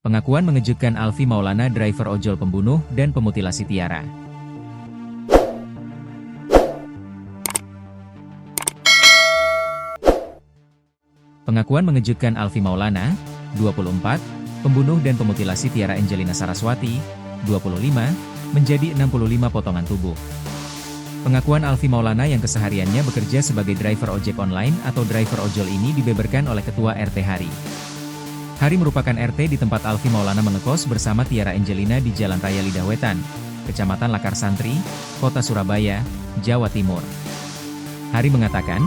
Pengakuan mengejutkan Alfie Maulana, driver ojol pembunuh dan pemutilasi Tiara. Pengakuan mengejutkan Alfie Maulana, 24, pembunuh dan pemutilasi Tiara Angelina Saraswati, 25, menjadi 65 potongan tubuh. Pengakuan Alfie Maulana yang kesehariannya bekerja sebagai driver ojek online atau driver ojol ini dibeberkan oleh Ketua RT Hari. Hari merupakan RT di tempat Alfie Maulana mengekos bersama Tiara Angelina di Jalan Raya Lidah Wetan, Kecamatan Lakar Santri, Kota Surabaya, Jawa Timur. Hari mengatakan,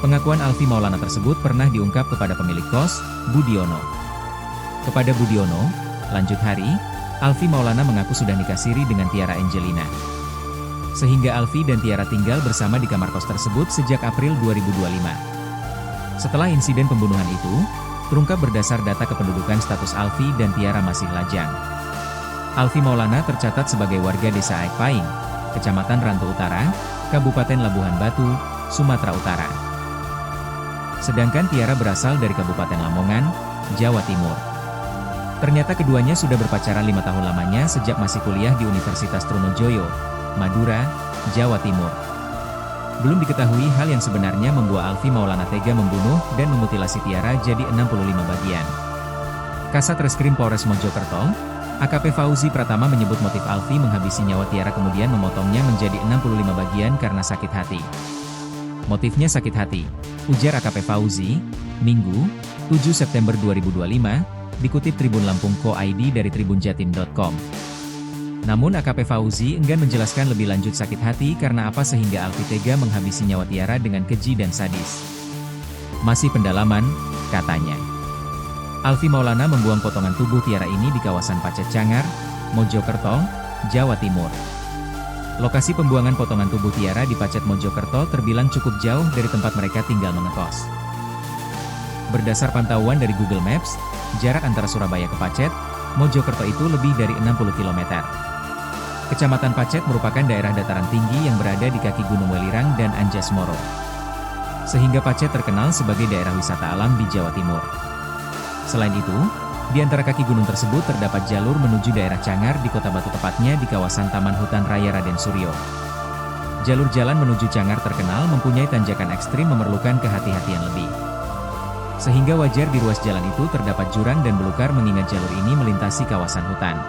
pengakuan Alfie Maulana tersebut pernah diungkap kepada pemilik kos, Budiono. Kepada Budiono, lanjut Hari, Alfie Maulana mengaku sudah nikah siri dengan Tiara Angelina. Sehingga Alfie dan Tiara tinggal bersama di kamar kos tersebut sejak April 2025. Setelah insiden pembunuhan itu, terungkap berdasar data kependudukan status Alfie dan Tiara masih lajang. Alfie Maulana tercatat sebagai warga desa Aikpaing, Kecamatan Rantau Utara, Kabupaten Labuhan Batu, Sumatera Utara. Sedangkan Tiara berasal dari Kabupaten Lamongan, Jawa Timur. Ternyata keduanya sudah berpacaran 5 tahun lamanya sejak masih kuliah di Universitas Trunojoyo, Madura, Jawa Timur. Belum diketahui hal yang sebenarnya membuat Alfie Maulana tega membunuh dan memutilasi Tiara jadi 65 bagian. Kasat Reskrim Polres Mojokerto, AKP Fauzi Pratama menyebut motif Alfie menghabisi nyawa Tiara kemudian memotongnya menjadi 65 bagian karena sakit hati. Motifnya sakit hati, ujar AKP Fauzi, Minggu, 7 September 2025, dikutip Tribun Lampung.co.id dari tribunjatim.com. Namun AKP Fauzi enggan menjelaskan lebih lanjut sakit hati karena apa sehingga Alfie tega menghabisi nyawa Tiara dengan keji dan sadis. Masih pendalaman, katanya. Alfie Maulana membuang potongan tubuh Tiara ini di kawasan Pacet Cangar, Mojokerto, Jawa Timur. Lokasi pembuangan potongan tubuh Tiara di Pacet Mojokerto terbilang cukup jauh dari tempat mereka tinggal mengekos. Berdasar pantauan dari Google Maps, jarak antara Surabaya ke Pacet, Mojokerto itu lebih dari 60 km. Kecamatan Pacet merupakan daerah dataran tinggi yang berada di kaki Gunung Welirang dan Anjasmoro. Sehingga Pacet terkenal sebagai daerah wisata alam di Jawa Timur. Selain itu, di antara kaki gunung tersebut terdapat jalur menuju daerah Cangar di Kota Batu tepatnya di kawasan Taman Hutan Raya Raden Suryo. Jalur jalan menuju Cangar terkenal mempunyai tanjakan ekstrim memerlukan kehati-hatian lebih. Sehingga wajar di ruas jalan itu terdapat jurang dan belukar mengingat jalur ini melintasi kawasan hutan.